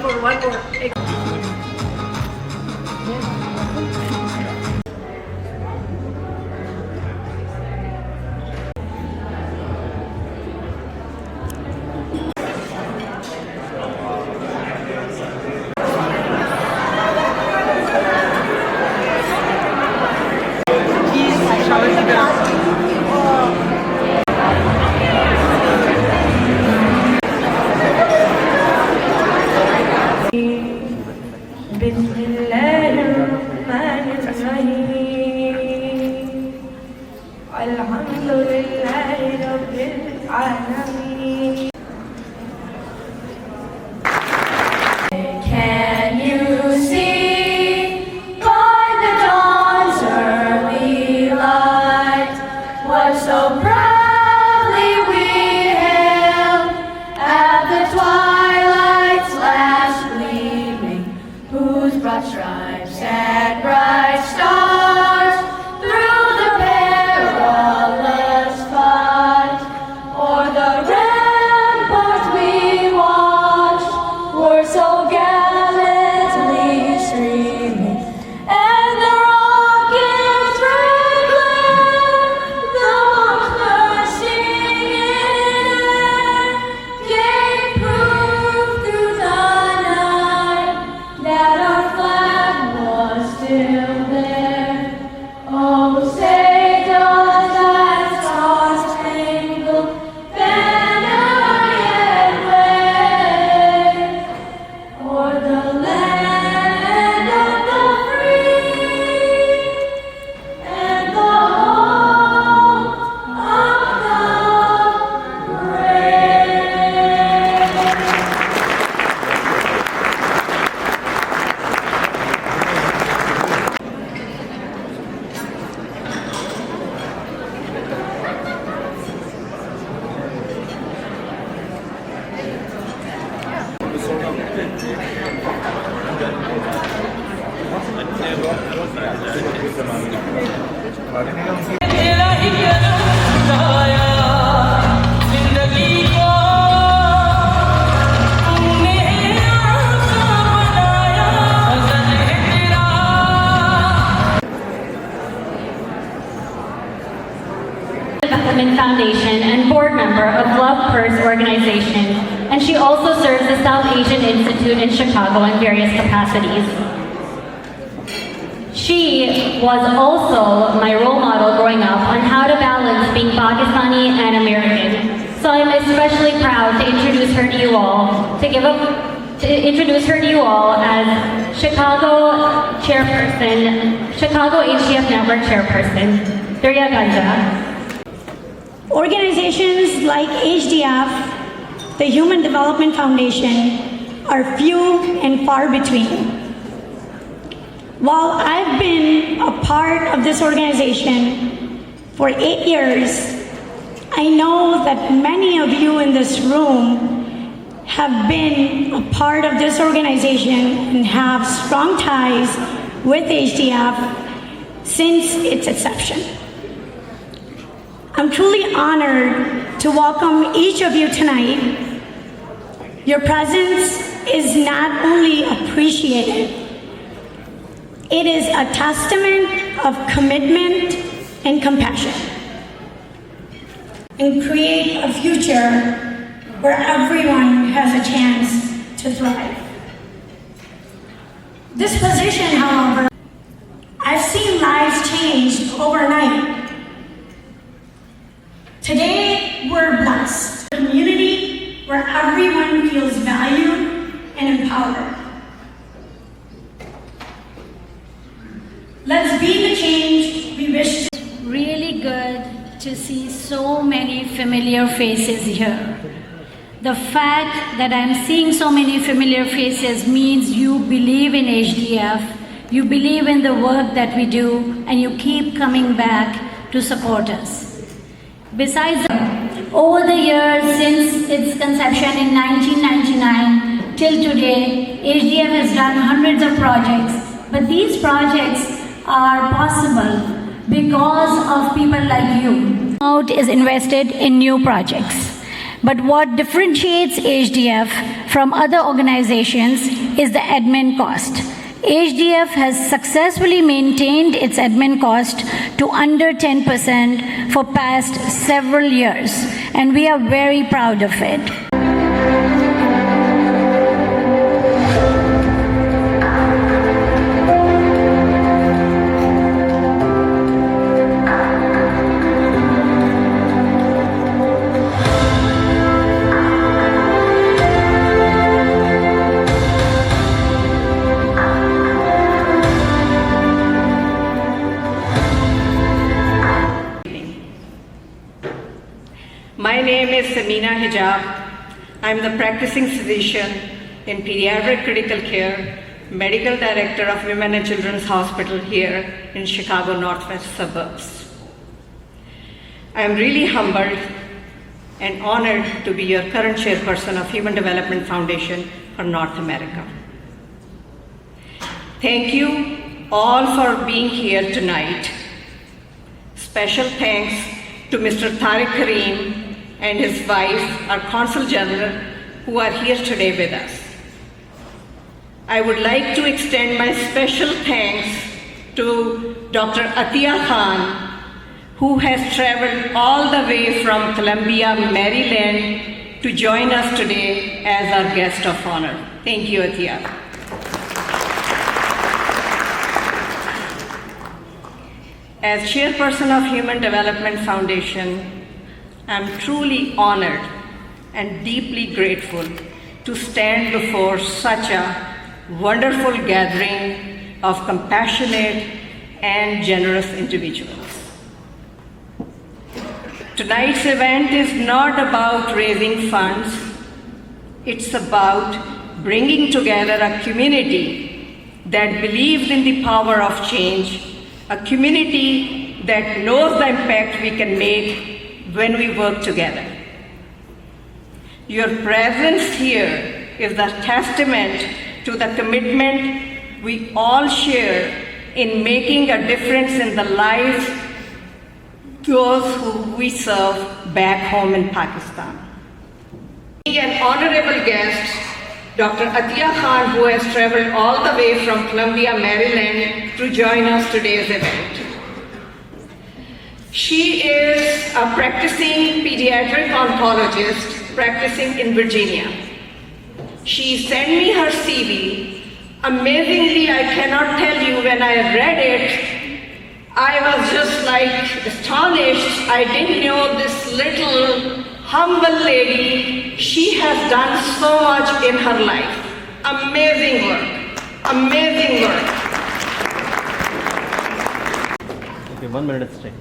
one more. بسم الله الرحمن الرحيم الحمد لله رب العالمين. Can you see by the dawn's early light what so proudly we hailed at the twilight's last gleaming, whose broad stripes and bright stars through the perilous fight o'er the ramparts we watched were so gallantly streaming, and the rockets reclaimed the most bursting in gave proof through the night that our flag was still there. Oh, say does that star-spangled banner yet wave o'er the land of the free and the home of the brave? Development Foundation and board member of Love Purse organization, and she also serves the South Asian Institute in Chicago in various capacities. She was also my role model growing up on how to balance being Pakistani and American. So I'm especially proud to introduce her to you all, introduce her to you all as Chicago chairperson, Chicago HDF Network chairperson, Durya Ganja. Organizations like HDF, the Human Development Foundation, are few and far between. While I've been a part of this organization for 8 years, I know that many of you in this room have been a part of this organization and have strong ties with HDF since its inception. I'm truly honored to welcome each of you tonight. Your presence is not only appreciated, it is a testament of commitment and compassion, and create a future where everyone has a chance to thrive. This position, however, I've seen lives changed overnight. Today, we're blessed. A community where everyone feels valued and empowered. Let's be the change we wish to. Really good to see so many familiar faces here. The fact that I'm seeing so many familiar faces means you believe in HDF, you believe in the work that we do, and you keep coming back to support us. Besides, over the years since its conception in 1999 till today, HDF has done hundreds of projects, but these projects are possible because of people like you. Out is invested in new projects. But what differentiates HDF from other organizations is the admin cost. HDF has successfully maintained its admin cost to under 10% for past several years, and we are very proud of it. My name is Samina Hijab. I'm the practicing physician in pediatric critical care, medical director of Women and Children's Hospital here in Chicago Northwest suburbs. I'm really humbled and honored to be your current chairperson of Human Development Foundation for North America. Thank you all for being here tonight. Special thanks to Mr. Tariq Karim and his wife, our Consul General, who are here today with us. I would like to extend my special thanks to Dr. Atiya Khan, who has traveled all the way from Columbia, Maryland, to join us today as our guest of honor. Thank you, Atiya. As chairperson of Human Development Foundation, I'm truly honored and deeply grateful to stand before such a wonderful gathering of compassionate and generous individuals. Tonight's event is not about raising funds, it's about bringing together a community that believes in the power of change, a community that knows the impact we can make when we work together. Your presence here is the testament to the commitment we all share in making a difference in the lives of those who we serve back home in Pakistan. Being an honorable guest, Dr. Atiya Khan, who has traveled all the way from Columbia, Maryland, to join us today's event. She is a practicing pediatric oncologist practicing in Virginia. She sent me her CV. Amazingly, I cannot tell you, when I read it, I was just like astonished. I didn't know this little humble lady, she has done so much in her life. Amazing work, amazing work. Okay, 1 minute stay.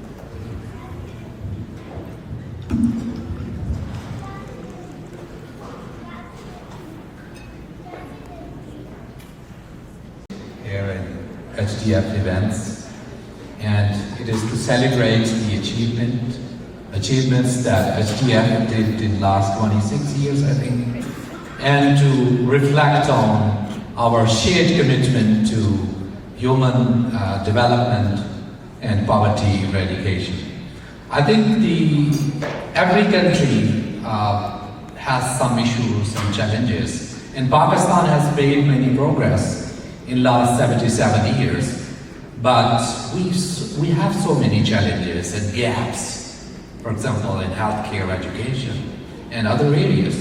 Here in HDF events, and it is to celebrate the achievements that HDF did in the last 26 years, I think, and to reflect on our shared commitment to human development and poverty eradication. I think every country has some issues and challenges, and Pakistan has made many progress in last 77 years, but we have so many challenges and gaps, for example, in healthcare, education, and other areas.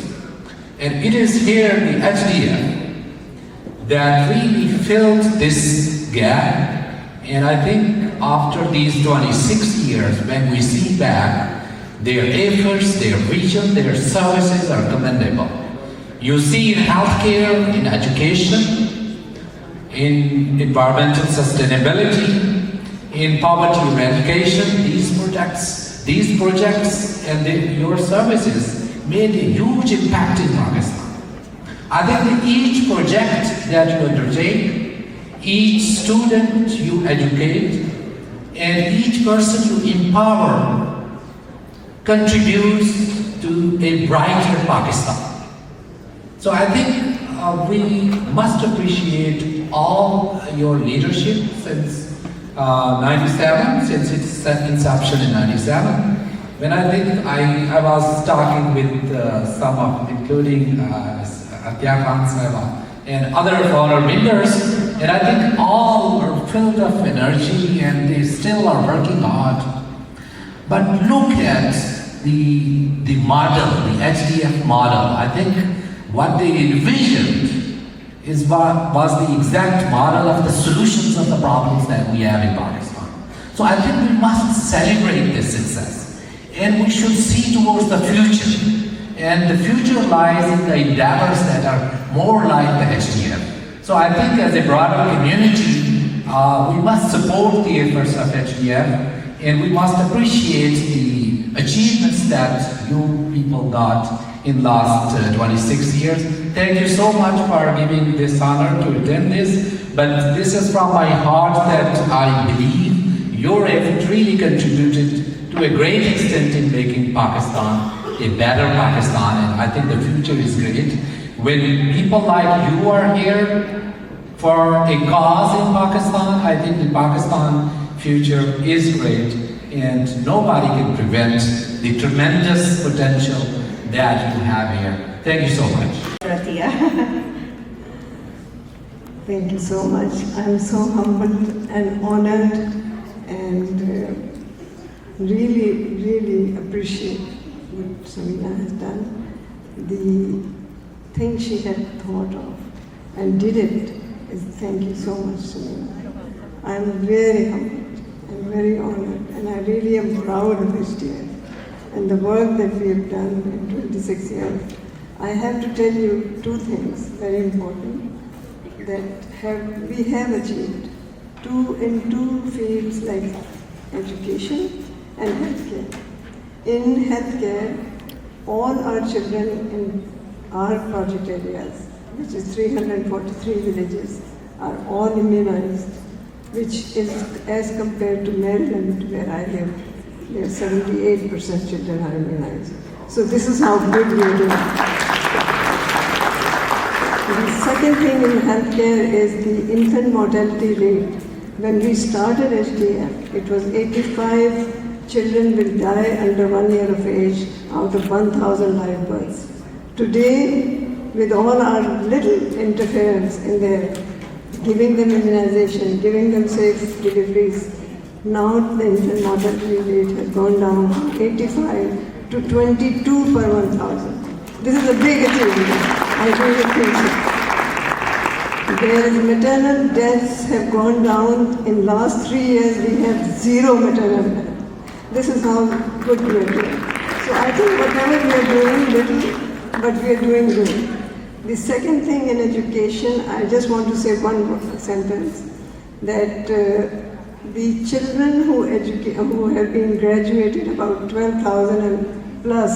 And it is here, the HDF, that really filled this gap. And I think after these 26 years, when we see back, their efforts, their vision, their services are commendable. You see in healthcare, in education, in environmental sustainability, in poverty eradication, these projects and your services made a huge impact in Pakistan. I think that each project that you undertake, each student you educate, and each person you empower contributes to a brighter Pakistan. So I think we must appreciate all your leadership since 97, since its inception in 97. When I think I was talking with some of, including Atya Khan Sahiba and other foreign members, and I think all are filled of energy and they still are working hard. But look at the model, the HDF model. I think what they envisioned was the exact model of the solutions of the problems that we have in Pakistan. So I think we must celebrate this success and we should see towards the future. And the future lies in the endeavors that are more like the HDF. So I think as a broader community, we must support the efforts of HDF and we must appreciate the achievements that you people got in last 26 years. Thank you so much for giving this honor to attend this, but this is from my heart that I believe your effort really contributed to a great extent in making Pakistan a better Pakistan, and I think the future is great. When people like you are here for a cause in Pakistan, I think the Pakistan future is great, and nobody can prevent the tremendous potential that you have here. Thank you so much. Ratia. Thank you so much. I'm so humbled and honored and really, really appreciate what Samina has done. The thing she had thought of and did it is thank you so much, Samina. I'm very humbled and very honored, and I really am proud of HDF and the work that we have done in 26 years. I have to tell you two things very important that we have achieved in two fields like education and healthcare. In healthcare, all our children in our project areas, which is 343 villages, are all immunized, which is as compared to Maryland, where I live, where 78% children are immunized. So this is how good we are doing. The second thing in healthcare is the infant mortality rate. When we started HDF, it was 85 children will die under 1 year of age out of 1,000 live births. Today, with all our little interference in there, giving them immunization, giving them safe deliveries, now the infant mortality rate has gone down from 85 to 22 per 1,000. This is a big achievement. I really think so. Whereas maternal deaths have gone down, in last 3 years we have 0 maternal deaths. This is how good we are doing. So I think whatever we are doing, little, but we are doing good. The second thing in education, I just want to say one sentence, that the children who have been graduated, about 12,000 and plus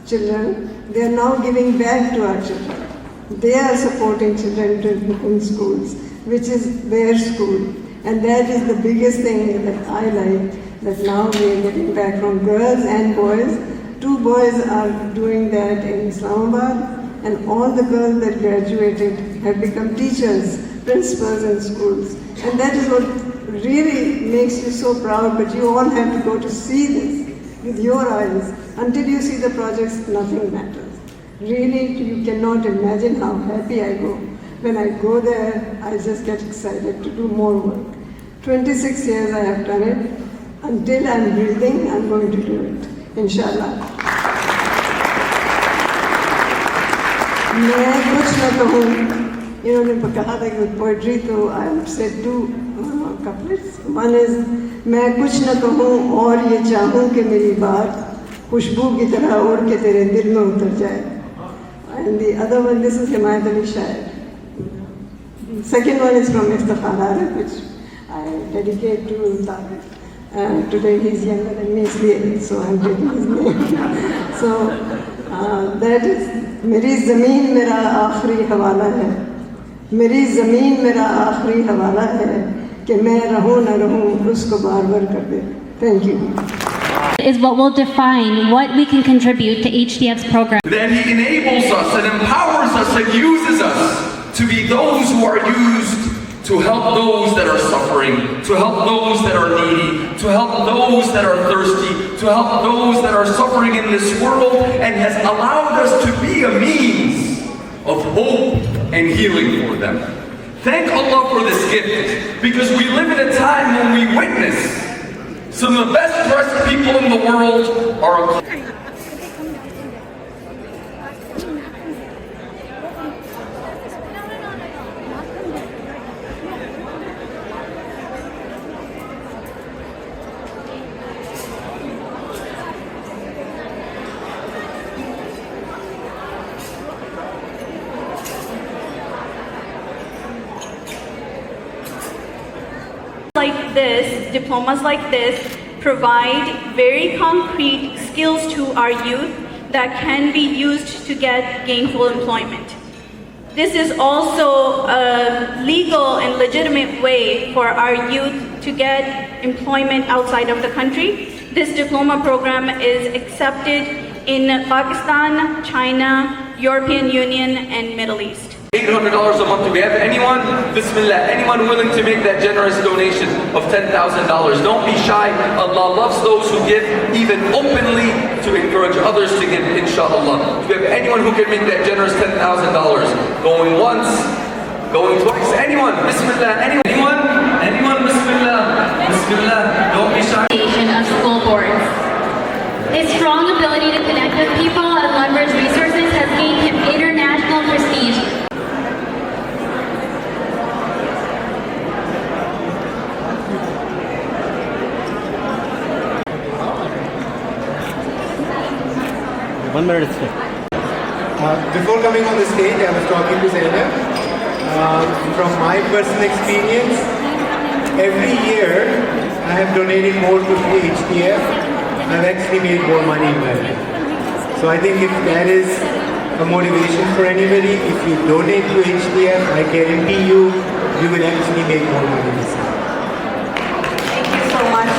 children, they are now giving back to our children. They are supporting children in schools, which is their school. And that is the biggest thing that I like, that now we are getting back from girls and boys. 2 boys are doing that in Islamabad, and all the girls that graduated have become teachers, principals in schools. And that is what really makes you so proud, but you all have to go to see this with your eyes. Until you see the projects, nothing matters. Really, you cannot imagine how happy I go. When I go there, I just get excited to do more work. 26 years I have done it. Until I'm breathing, I'm going to do it, inshallah. मैं कुछ न कहूँ, इन्होंने कहा था कि poetry, तो I have said 2 couplets. One is, मैं कुछ न कहूँ और ये चाहूँ कि मेरी बात खुशबू की तरह उड़ के तेरे दिल में उतर जाए. And the other one, this is Himayat Ali Shair. The second one is from Iftikharat, which I dedicate to Tariq. Today he's younger than me, so I'm taking his name. So that is, मेरी ज़मीन मेरा आखिरी हवाला है, मेरी ज़मीन मेरा आखिरी हवाला है, कि मैं रहूँ न रहूँ उसको बार-बार कर दे. Thank you. Is what will define what we can contribute to HDF's program. That he enables us and empowers us and uses us to be those who are used to help those that are suffering, to help those that are needy, to help those that are thirsty, to help those that are suffering in this world, and has allowed us to be a means of hope and healing for them. Thank Allah for this gift, because we live in a time when we witness some of the best dressed people in the world are like this, diplomas like this, provide very concrete skills to our youth that can be used to get gainful employment. This is also a legal and legitimate way for our youth to get employment outside of the country. This diploma program is accepted in Pakistan, China, European Union, and Middle East. $800 a month. Do we have anyone? Bismillah. Anyone willing to make that generous donation of $10,000? Don't be shy. Allah loves those who give, even openly, to encourage others to give, inshallah. Do we have anyone who can make that generous $10,000? Going once, going twice. Anyone? Bismillah. Anyone? Anyone? Anyone? Bismillah. Bismillah. Don't be shy. Of school boards. His strong ability to connect with people and leverage resources has gained him international prestige. One minute straight. Before coming on the stage, I was talking to Zainab. From my personal experience, every year I have donated more to the HDF. I've actually made more money in my life. So I think if that is a motivation for anybody, if you donate to HDF, I guarantee you, you will actually make more money this year. Thank you so much.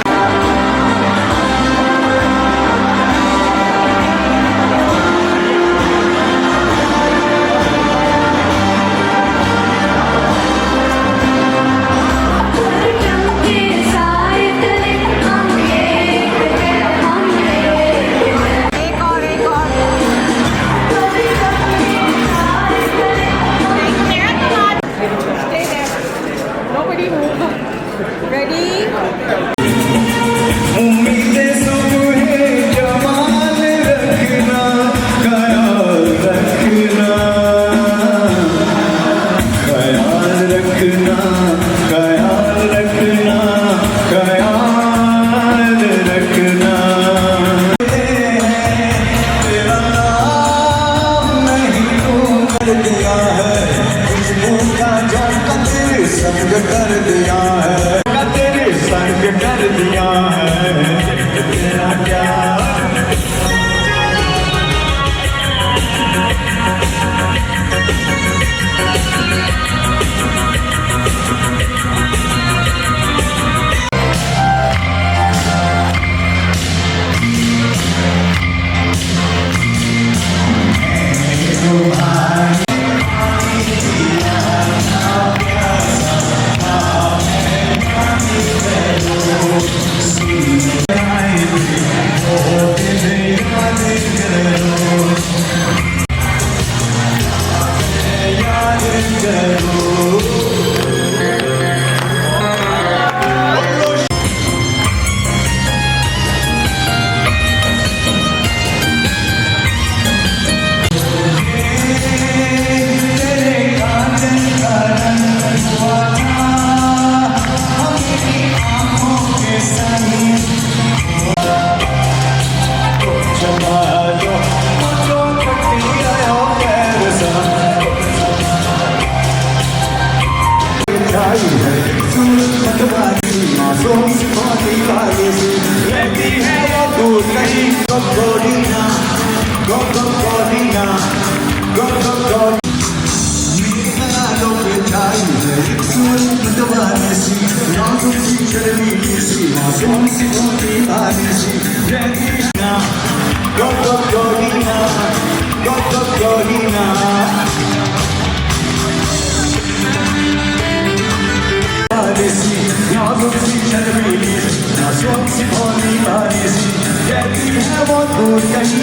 Kashi,